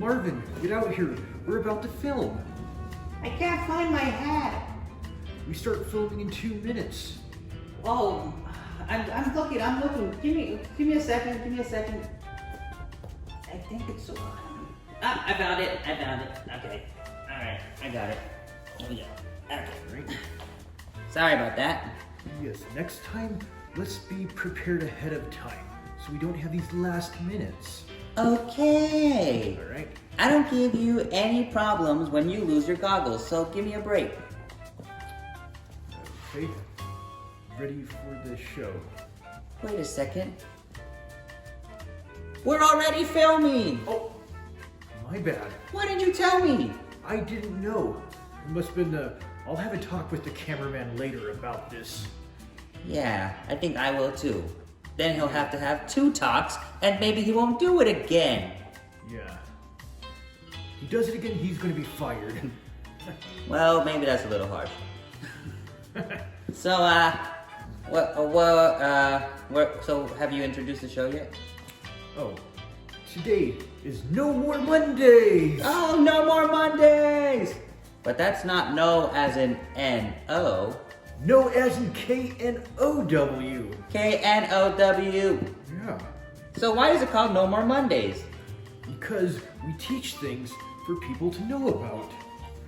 Marvin, get out here. We're about to film. I can't find my hat. We start filming in 2 minutes. Oh, I'm looking. Give me a second. I think it's so. I found it. Okay. All right. I got it. Here we go. Okay. Right. Sorry about that. Yes, next time, let's be prepared ahead of time so we don't have these last minutes. Okay. All right. I don't give you any problems when you lose your goggles, so give me a break. Okay. Ready for the show. Wait a second. We're already filming. Oh, my bad. Why didn't you tell me? I didn't know. It must have been I'll have a talk with the cameraman later about this. Yeah, I think I will too. Then he'll have to have 2 talks, and maybe he won't do it again. Yeah. He does it again, he's gonna be fired. Well, maybe that's a little harsh. So, so have you introduced the show yet? Oh, today is No More Mondays! Oh, no more Mondays! But that's not no as in N-O. No as in K-N-O-W. K-N-O-W. Yeah. So why is it called No More Mondays? Because we teach things for people to know about.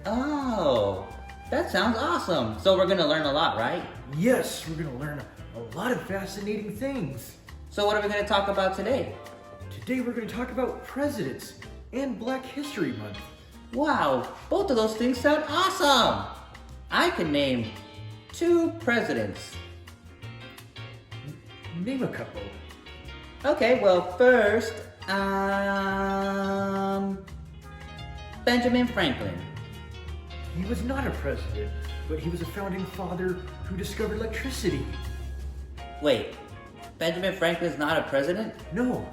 Oh, that sounds awesome. So we're gonna learn a lot, right? Yes, we're gonna learn a lot of fascinating things. So what are we gonna talk about today? Today we're gonna talk about presidents and Black History Month. Wow, both of those things sound awesome. I can name 2 presidents. Name a couple. Okay, well first, Benjamin Franklin. He was not a president, but he was a founding father who discovered electricity. Wait, Benjamin Franklin's not a president? No,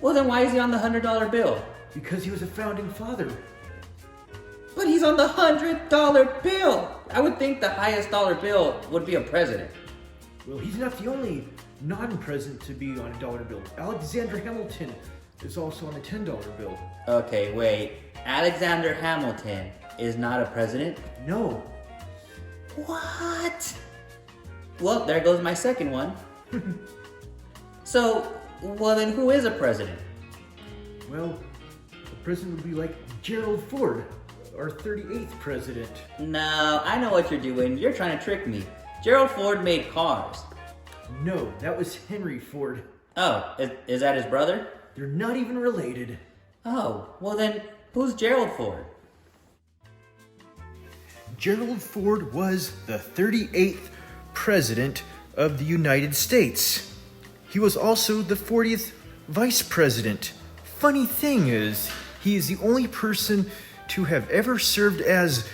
Well then why is he on the $100 bill? because he was a founding father. But he's on the $100 bill! I would think the highest dollar bill would be a president. Well, he's not the only non-president to be on a dollar bill. Alexander Hamilton is also on the $10 bill. Okay, wait. Alexander Hamilton is not a president? No, What? Well, there goes my second one. So, well then who is a president? well, the president would be like Gerald Ford, our 38th president. No, I know what you're doing. You're trying to trick me. Gerald Ford made cars. No, that was Henry Ford. Oh, is that his brother? They're not even related. Oh, well then, who's Gerald Ford? Gerald Ford was the 38th president of the United States. He was also the 40th vice president. Funny thing is, he is the only person to have ever served as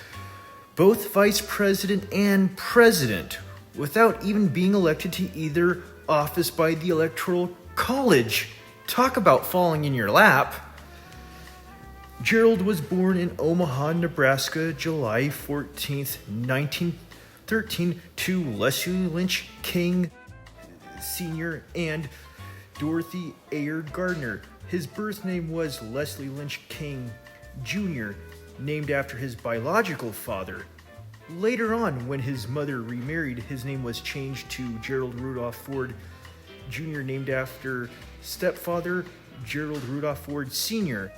both vice president and president without even being elected to either office by the Electoral College. Talk about falling in your lap. Gerald was born in Omaha, Nebraska, July 14th, 1913, to Leslie Lynch King Sr. and Dorothy Ayard Gardner. His birth name was Leslie Lynch King Jr., named after his biological father. Later on, when his mother remarried, his name was changed to Gerald Rudolph Ford Jr., named after stepfather Gerald Rudolph Ford Sr.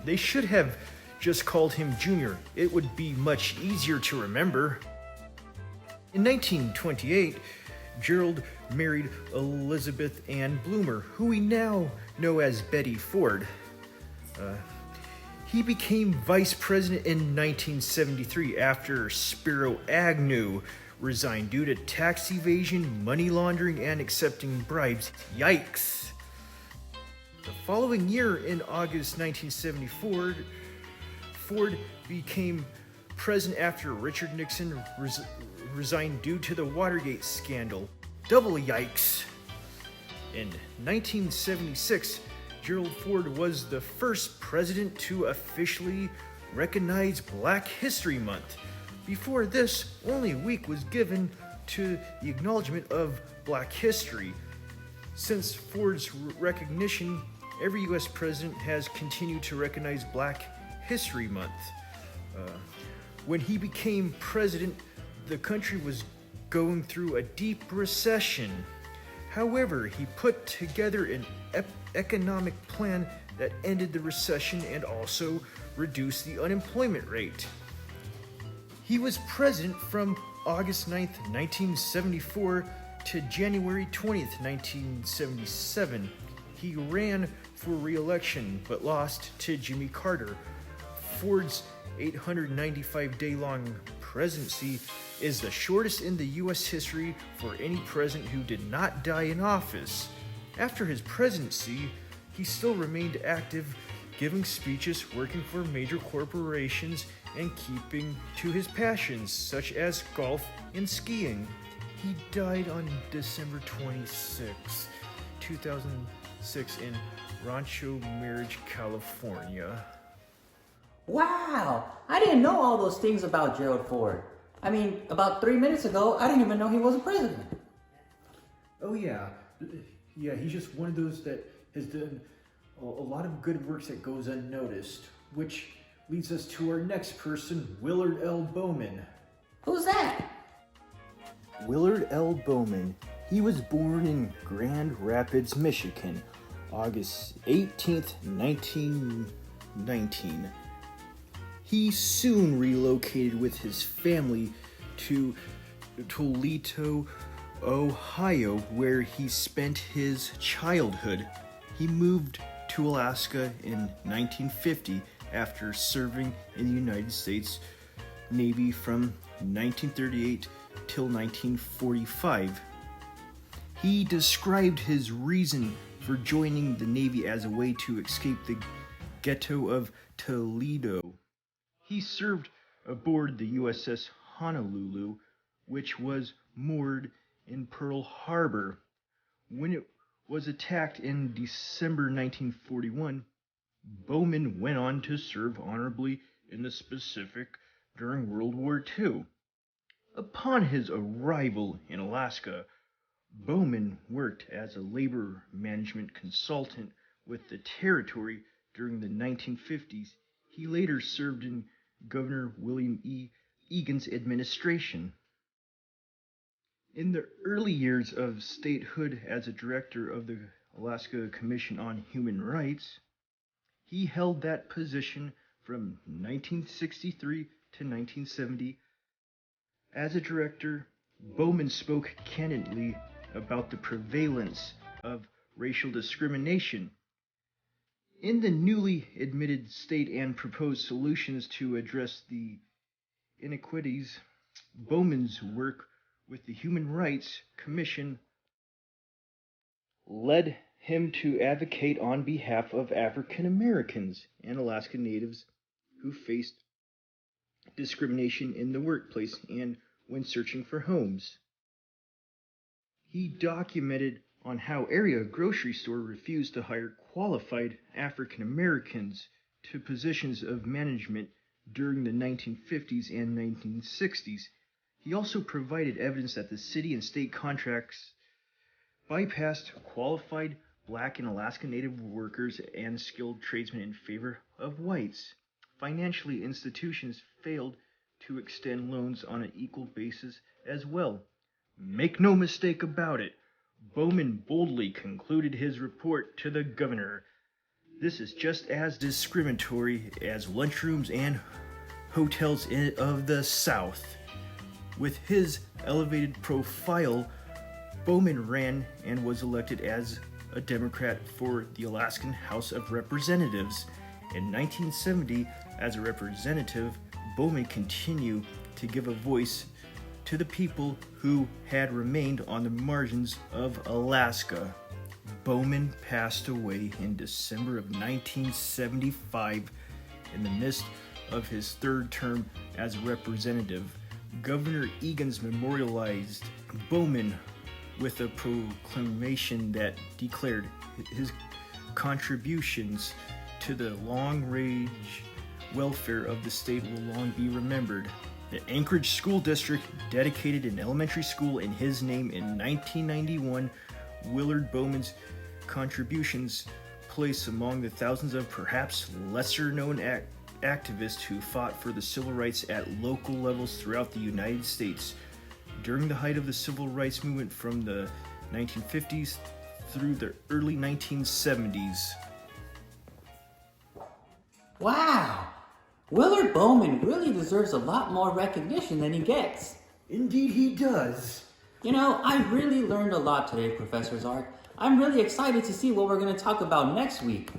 They should have just called him Jr. It would be much easier to remember. In 1928, Gerald married Elizabeth Ann Bloomer, who we now know as Betty Ford. He became vice president in 1973 after Spiro Agnew resigned due to tax evasion, money laundering, and accepting bribes. Yikes! The following year, in August 1974, Ford became president after Richard Nixon resigned due to the Watergate scandal. Double yikes! In 1976, Gerald Ford was the first president to officially recognize Black History Month. Before this, only a week was given to the acknowledgement of Black history. Since Ford's recognition every U.S. president has continued to recognize Black History Month. When he became president, the country was going through a deep recession. However, he put together an economic plan that ended the recession and also reduced the unemployment rate. He was president from August 9th, 1974 to January 20th, 1977. He ran for re-election but lost to Jimmy Carter. Ford's 895-day-long presidency is the shortest in the U.S. history for any president who did not die in office. After his presidency, he still remained active, giving speeches, working for major corporations, and keeping to his passions such as golf and skiing. He died on December 26, 2006 in Rancho Mirage, California. Wow! I didn't know all those things about Gerald Ford. I mean, about 3 minutes ago, I didn't even know he was a president. Oh yeah, he's just one of those that has done a lot of good works that goes unnoticed, which leads us to our next person, Willard L. Bowman. Who's that? Willard L. Bowman. He was born in Grand Rapids, Michigan, August 18th, 1919. He soon relocated with his family to Toledo, Ohio, where he spent his childhood. He moved to Alaska in 1950 after serving in the United States Navy from 1938 till 1945. He described his reason for joining the Navy as a way to escape the ghetto of Toledo. He served aboard the USS Honolulu, which was moored in Pearl Harbor. When it was attacked in December 1941, Bowman went on to serve honorably in the Pacific during World War II. Upon his arrival in Alaska, Bowman worked as a labor management consultant with the territory during the 1950s. He later served in Governor William E. Egan's administration. In the early years of statehood as a director of the Alaska Commission on Human Rights, he held that position from 1963 to 1970. As a director, Bowman spoke candidly about the prevalence of racial discrimination in the newly admitted state and proposed solutions to address the inequities. Bowman's work with the Human Rights Commission led him to advocate on behalf of African Americans and Alaska Natives who faced discrimination in the workplace and when searching for homes. He documented on how area grocery store refused to hire qualified African Americans to positions of management during the 1950s and 1960s. He also provided evidence that the city and state contracts bypassed qualified Black and Alaska Native workers and skilled tradesmen in favor of whites. Financially, institutions failed to extend loans on an equal basis as well. Make no mistake about it, Bowman boldly concluded his report to the governor. This is just as discriminatory as lunchrooms and hotels of the South. With his elevated profile, Bowman ran and was elected as a Democrat for the Alaskan House of Representatives. In 1970, as a representative, Bowman continued to give a voice to the people who had remained on the margins of Alaska. Bowman passed away in December of 1975 in the midst of his third term as a representative. Governor Egan's memorialized Bowman with a proclamation that declared his contributions to the long-range welfare of the state will long be remembered. The Anchorage School District dedicated an elementary school in his name in 1991. Willard Bowman's contributions place among the thousands of perhaps lesser-known activists who fought for the civil rights at local levels throughout the United States. During the height of the civil rights movement from the 1950s through the early 1970s. Wow! Willard Bowman really deserves a lot more recognition than he gets. Indeed he does. You know, I really learned a lot today, Professor Zark. I'm really excited to see what we're going to talk about next week.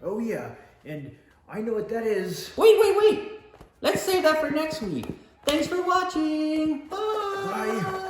Oh yeah, and I know what that is. Wait! Let's save that for next week. Thanks for watching. Bye! Bye.